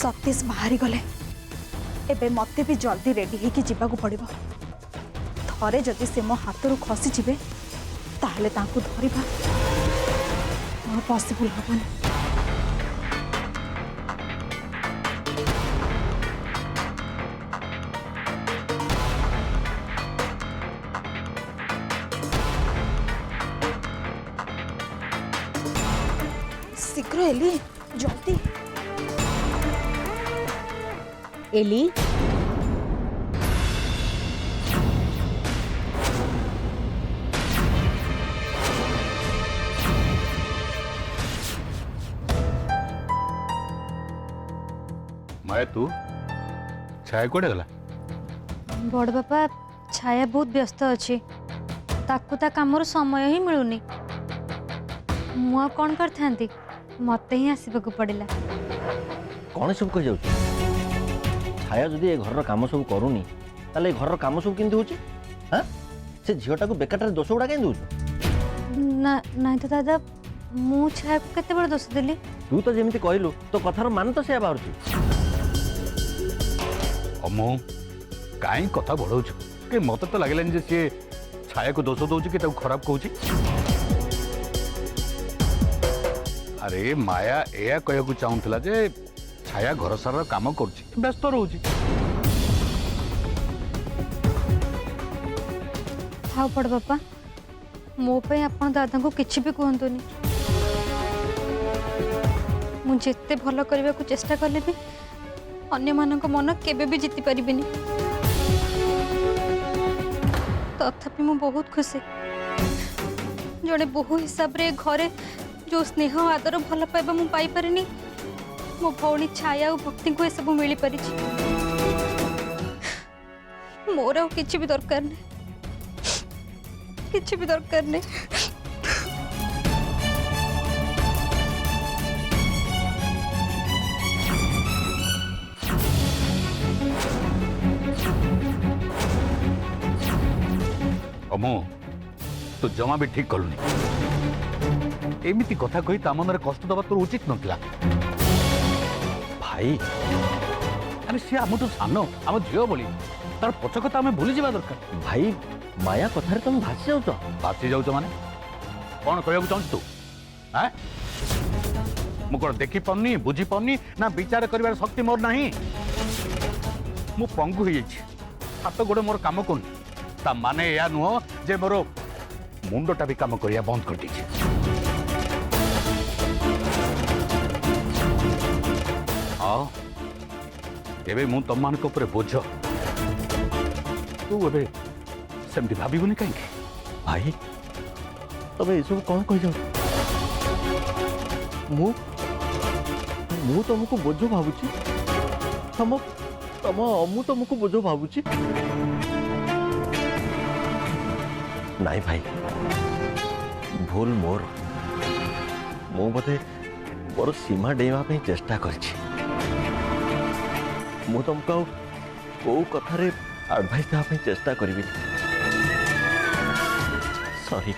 सतीश बाहरी गले एबे मते भी जल्दी रेडी होके जीवा पड़ो। थरे जदि से मो हाथ खसी जीवे ताहले तांकु धरिबा पॉसिबल हबनी। शीघ्र एली जल्दी एली माया तू छाया कोड़े गला? बड़ बापा छाया बहुत व्यस्त अच्छी ताकू ता कामर समय ही मिलूनी। मु कौन करथांती मते ही आसीबाकू पड़िला। कौन सब कह जाउछ? छाया जदि ए घर काम सब करूनी ताले घर काम सब केंति होची? हां से झियोटा को बेकाटर दोष उडा केंति होछ? ना नहीं तो दादा मु छाया को केते बड़ दोष देली? तू तो जेमिति कहलु तो कथार मान तो से बाहरची। अमो काई कथा बढ़ाउछ के मते तो लागलानी जे से छाया को दोष दउछ कि ताऊ खराब कहूची। अरे माया एया कहू चाहूला जे छाया घर सारा काम करुची व्यस्त रोची। हाँ बड़ बापा मो पे आपन दादा को किछि भी कहतुनी। मु जेते भलो करबा को चेष्टा करले भी अन्य मानक मन केबे भी जीति परिबिनी। तथापि मु बहुत खुशी जड़े बहु हिसाब रे घरे जो स्नेह आदर भल पाइबा मु पाई परिनी मो भौणी छाया और भक्ति को सब मिली पारी। मोर आ किछि भी दरकार नहीं, किछि भी दरकार नहीं। अमो तू जमा भी ठीक कलुनी। एमिति कथा कही ता मनरे कष्ट दबा तोर उचित नथिला। भाई अरे से आम तो सान आम झील बोली तार पछ कथा आम भूली जा दरकार। भाई माया कथार तुम भासी जाउछ। भासी जाउछ माने कौन कहू चाहू तू? हाँ मु कौन देखी पानी बुझी पानी ना विचार कर शक्ति मोर नहीं। मु पंगु हो हाथ गोड़ मोर काम कर ता माने या नुह जे मोर मुंडटा भी काम करिया बंद कर दी। हाँ एबे मु तुम मान ऊपर बोझ तू एबे सेमती भाबुनी कहीं। भाई तबे ये सब कौन कह जाउ? मु मु तुमको बोझ भाबुची। तम तम मु तुमको बोझ भाबुची। नहीं भाई भूल मोर मु बोधे मोर सीमा डेवा पे चेष्टा करछि। मु तुमको को कथारे एडवाइस देवा पे चेष्टा करिबि। सॉरी।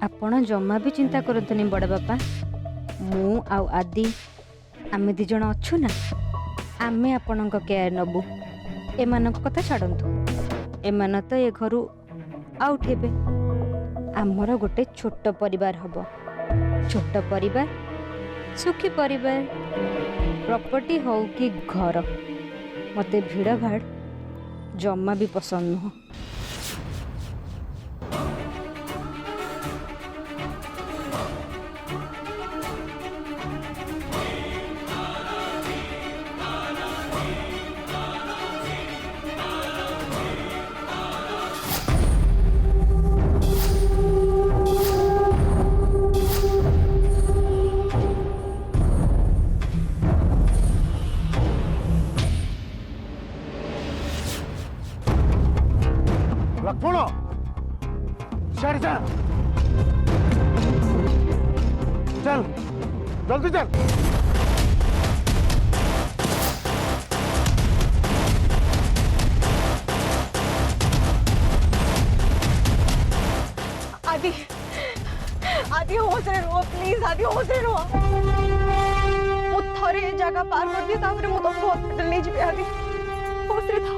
आपण जमा भी चिंता करतनी बड़ बापा। मु आउ आदि आमे दी जण अच्छु ना आमे आपणक केयर नबु। एमानक कथा छाड़ंतु एमान तो ए घरु आउट हेबे। आमर गोटे छोट परिवार हबो। छोट परिवार सुखी परिवार। प्रॉपर्टी हो कि घर मते भीड़ भाड़ जमा भी पसंद नुह। लक्ष्मण चल जल्दी चल। आदि आदि होश रे रो प्लीज आदि होश रे रो मु थरे ए जगह पार कर दिए तापर मु तुमको हॉस्पिटल ले जिबे आदि होश रे था।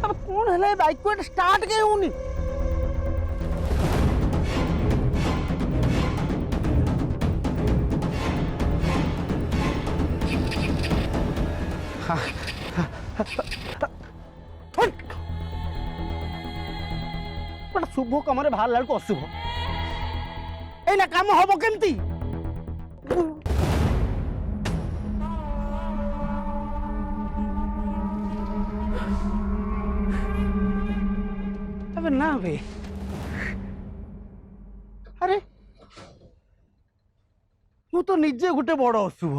अब कौन है बाइक को स्टार्ट के होनी शुभ कम बाहर लड़को अशुभ एना काम हम केमती ना बे अरे मु तो निजे गोटे बड़ अशुभ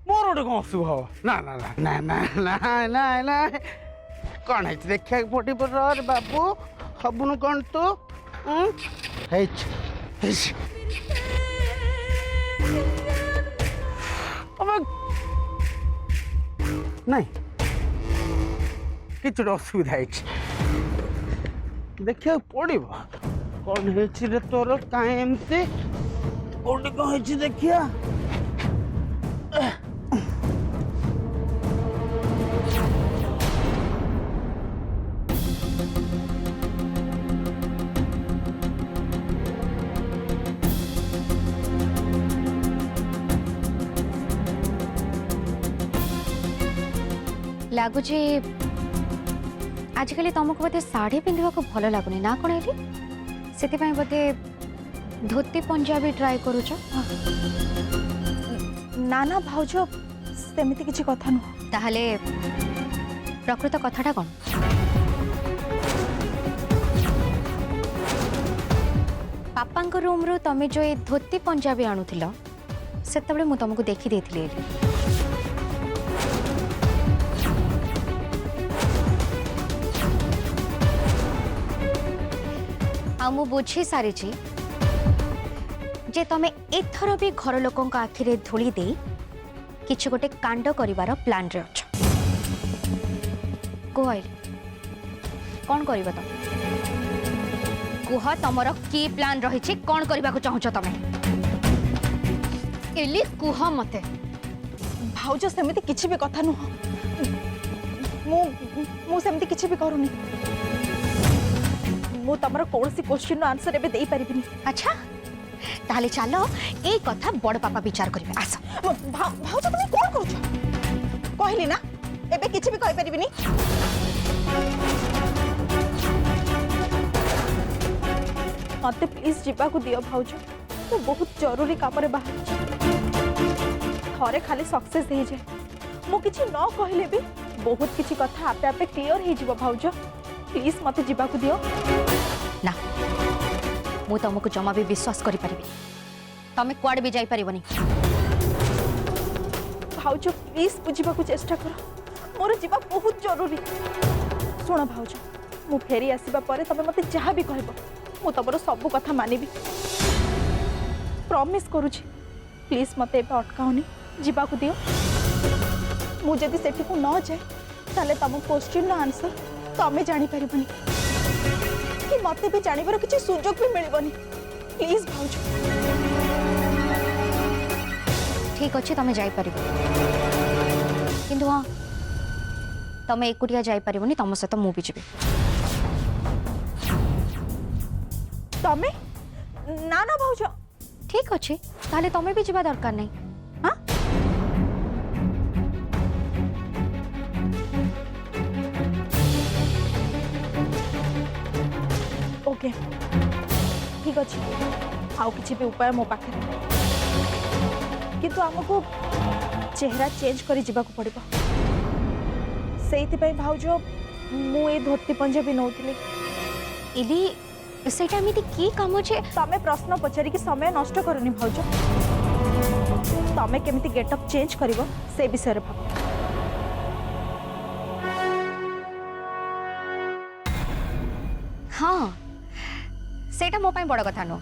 मोर गोटे कौन अशुभ ना ना ना ना ना ना ना ना कौन है देखा पटी पर रे बाबू हबुन कौन तू नहीं किछ असुविधा है देखा पड़ो कौन है तोर कहीं एमती कौन कौन है देखिया लगुच आजिकल तुमको बोधे साड़ी पिंधा को भल लगुनि ना कौन है से बोधे धोती पंजाबी ट्राए करुच ना ना भाउज सेमिति किछि कथा नु ताहले प्रकृत कथाटा कौन पापा रूम रू तमे जो ये धोती पंजाबी आणुथिल सेतबेले मु तुमको देखि देथिली मु बुझी सारी जे तमे एथर भी घर लोकों आखिरे धूली दे किछ गोटे कांड करिवार प्लान रे अछ कहल कौन करबा तुम कुह तमर की प्लान रही कौन करबा को चाहछ तमे एली कुह मते भाउज सेमिति किछि भी कथा नु मु सेमिति किछि भी करूनी मु तमर कोनसी क्वेश्चन नो आंसर एबे देई परिबिनी। अच्छा ताले चलो ए कथा बड़ पापा विचार करिवे आस भाउज तुम कोन करूछ कहली ना एबे किछि भी कहि परिबिनी मते प्लीज जीवा को दियो भाउज तो बहुत जरूरी काम रे बाहर थरे खाली सक्सेस हे जे मु किछि न कहले भी बहुत किछि कथा आपे आपे क्लियर हे जीवो भाउज प्लीज मते जीवा को दियो ना मु तुमको जमा भी विश्वास करि परिबे तमे कुआड भी जाई परिबनी भाउज प्लीज बुझिबा को चेष्टा करो मोर जीवा बहुत जरूरी सुनो भाउज मु फेरी आसीबा परे तमे मते जहा भी कहबो मु तमरो सब कथा मानिबी प्रॉमिस करूची प्लीज मते एबे अटकाओनी जीवा को दियो मु जदी सेठी को न जाए ताले तम क्वेश्चन नो आंसर तमे जानि परिबनी कि मते भी जानिबार किछि सुजोग भी मिलबनी प्लीज भाउज ठीक अच्छे तमे जाई परिबो किंतु हाँ तमे एकुटिया जाई परिबोनी तम सहित मु भी जीबी तमे ना ना भाउज ठीक अच्छे ताले तमे भी जीवा दरकार नहीं हाँ गेम ठीक अच्छे आउ किसी भी उपाय मो पाखे किंतु आमको चेहरा चेंज करी जीवा को पड़िबो सेइथिपई भाउज मु ए धोती पंजाबी नौथिली इली सेटा एमिति की काम छे तमे प्रश्न पचारि कि समय नष्ट करनी भाउज तमे केमिति गेटअप चेंज करिवो से विषय रे भाब हाँ सेटा मो पाई बड़ कथा नो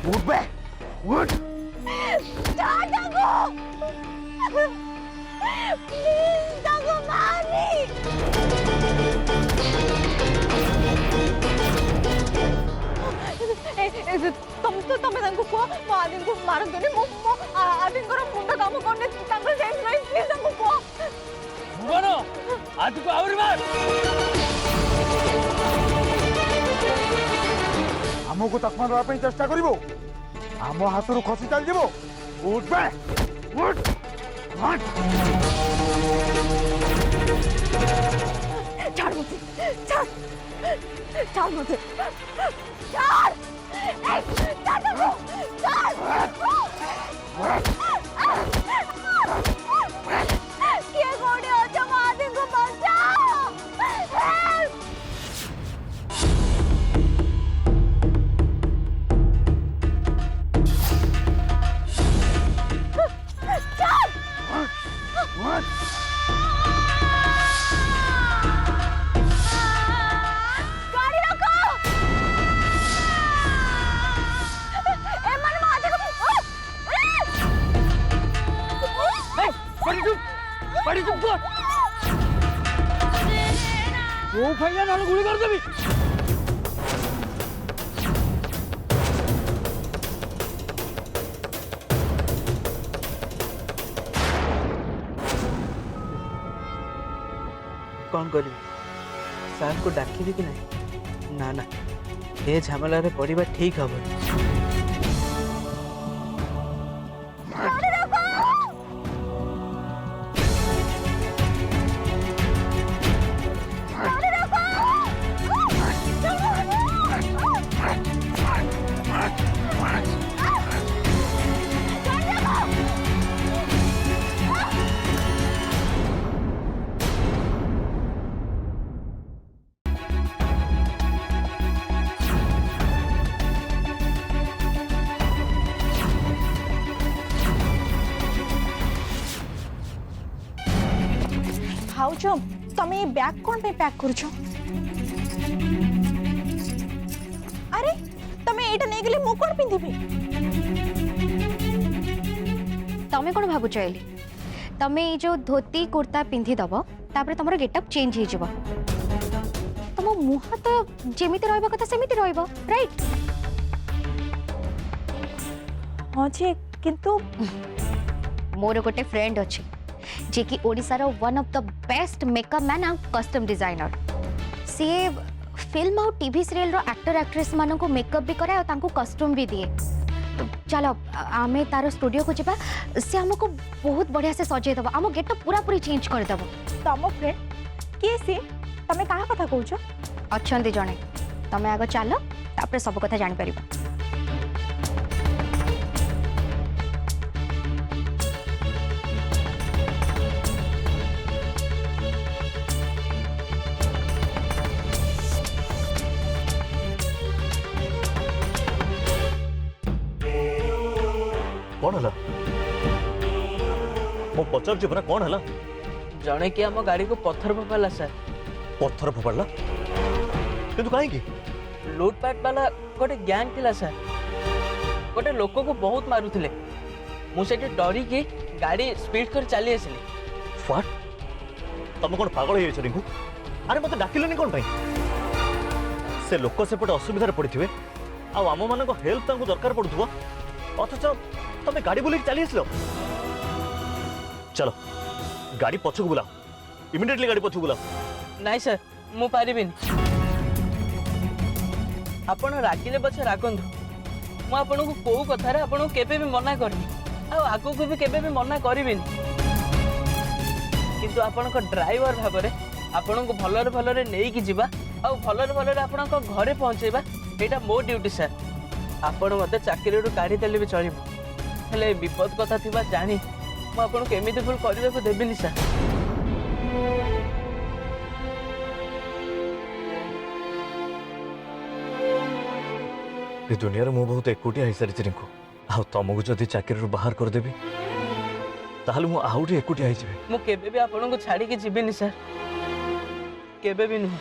उठ बे उठ तमे तांको को मो आदि को मारंतनी मो आदि मुंड काम करने तांको सेंस नहीं प्लीज तांको को भुवन आज को आउरी मार आमको तस्मा देवाई चेष्टा करिवो आम हाथरू खसी चल जीवो उठ बे उठ उठ छाड़ मुझे छाड़ छाड़ मुझे छाड़ छाड़ किए कोड़े हो जो आदि को बचाओ What? गाड़ी रोको ए मन माथे को पड़ी चुप कर वो खाइया ना गुली कर देबी कौन करी सार को डाकिबी कि नहीं ना ना ए झमेला रे पड़िबा ठीक हबो भाउज तमे ये बैग कौन पे पैक करछो अरे तमे एटा नै गेले मो कोन पिंदिबी तमे कोन भाबु चैली तमे ए जो धोती कुर्ता पिंधि दबो तापर तमरो गेटअप चेंज हे जिवो तम मुह तो जेमिति रहबा कथा सेमिति रहबो राइट हां जे किंतु मोर गोटे फ्रेंड अछि जे कि Odisha one of the best makeup man and costume designer सी फिल्म और टीवी सीरियल रो एक्टर एक्ट्रेस मानन को मेकअप भी करे और तांको कस्टम भी दिए चलो आमे तारो स्टूडियो को जिबा से हमको बहुत बढ़िया से सजे दबो आम गेटअप पूरा पूरी चेंज कर दबो तम फ्रेंड के से तमे काहा कथा कहूछो अच्छे जने तमे आगो चलो तापर सब कथा जान परिबा कौन हला मो पचार परा कौन हला जने कि हम गाड़ी को पत्थर फोपाला सर पत्थर फोपाड़ा किंतु काहे लूटपाट वाला गोटे गैंग थिला सर गोटे लोक को बहुत मारुथिले मुझे डरी की गाड़ी स्पीड कर चली आसली व्हाट तुम कौन पागल हो रिंकू अरे मत डाकिलनी कौन भाई से लोक सेपटे असुविधा पड़े आम मान हेल्प दरकार पड़ुव अथच तुम गाड़ी बुले चली आसल चलो गाड़ी पछक बुलाओ इमिडिएटली गाड़ी पछक बुलाओ नहीं सर मु पारिबिन ଆପଣ ରାଗିଲେ ପଛେ ରାଗନ୍ତୁ ମୁଁ ଆପଣଙ୍କୁ କୋଉ କଥାରେ ଆପଣଙ୍କୁ କେବେ ବି ମନା କରିନି ଆଉ ଆଗକୁ ବି କେବେ ବି ମନା କରିବିନି କିନ୍ତୁ ଆପଣଙ୍କ ଡ୍ରାଇଭର ଭାବରେ ଆପଣଙ୍କୁ ଭଲରେ ଭଲରେ ନେଇକି ଯିବା ଆଉ ଭଲରେ ଭଲରେ ଆପଣଙ୍କ ଘରେ ପହଞ୍ଚେଇବା ଏଇଟା ମୋ ଡ୍ୟୁଟି ସାର୍ ଆପଣ ମୋତେ ଚାକିରିରୁ କାଢ଼ିଦେଲେ ବି ଚଳିବ ହେଲେ ବିପଦ କଥା ଥିବା ଜାଣି ମୁଁ ଆପଣଙ୍କୁ ଏମିତି ଭୁଲ କରିବାକୁ ଦେବିନି ସାର୍ ଏ ଦୁନିଆରେ ମୁଁ ବହୁତ ଏକୁଟିଆ ହେଇସାରିଛି ରିଙ୍କୁ ଆଉ ତମକୁ ଯଦି ଚାକିରିରୁ ବାହାର କରିଦେବି ତାହେଲେ ମୁଁ ଆହୁରି ଏକୁଟିଆ ହେଇଯିବି ମୁଁ କେବେ ବି ଆପଣଙ୍କୁ ଛାଡ଼ିକି ଯିବିନି ସାର୍ କେବେ ବି ନୁହଁ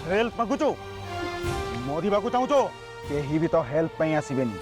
हेल्प मागुचो मरिबाकू चाहूचो केही भी तो हेल्प पई आसीबेनी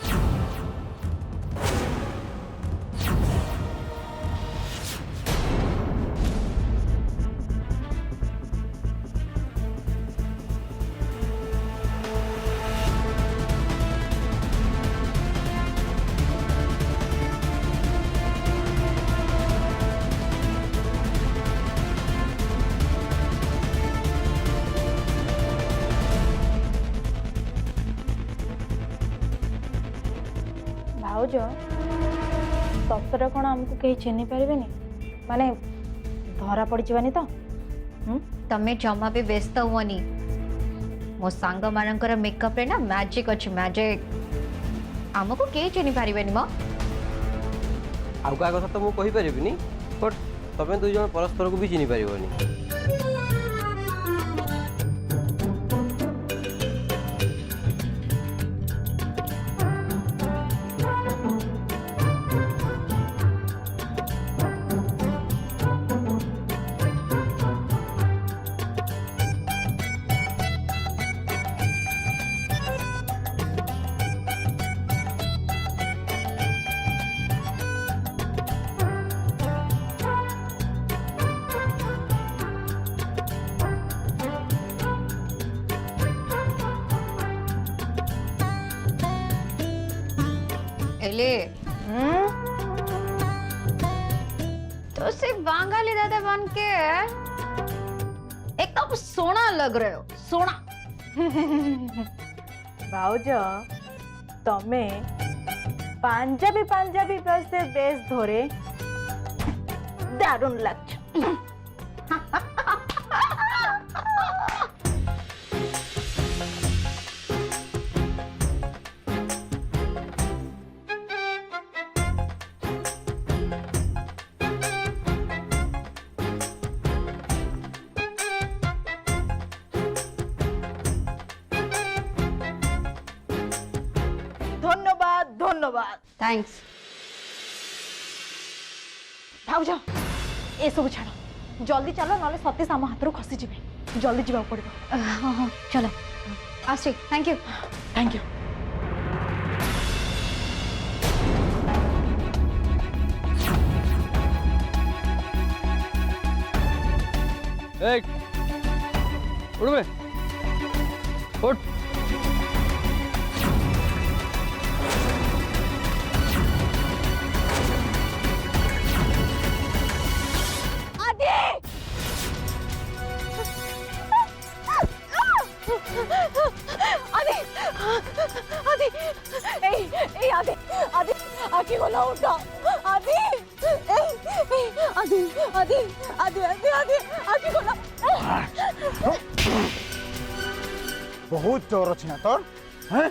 भाउज सतरे कौन आमको कहीं चिन्ह पारे माने धरा पड़ जावानी तो तमे जमा भी व्यस्त हुअनी मो सांग मानकर मेकअप रे ना मैजिक अछि मैजिक हमको के चिन्ह पारिबेनी म आउ का कथा तो मु कहि परिबिनी बट तमे दुई जण परस्पर को भी चिन्ह पारिबनी एले तो सिर्फ बांगाली दादा बन के एकदम सोना लग रहे हो सोना भाउज तमे पांजाबी पांजाबी बस से बेस धोरे दारुण लगछ धन्यवाद धन्यवाद थैंक्स भाउज ए सब छाड़ जल्दी चलो नले सतीश आम हाथ खसी जीवे जल्दी जीवा पड़ो हाँ चलो आशी थैंक यू थैंक यू उठ बे उठ आदि आदि ए आदि आदि आखी गोला उठा आदि ए आदि आदि आदि आदि आदि आखी गोला बहुत जोर अछि ना तोर हैं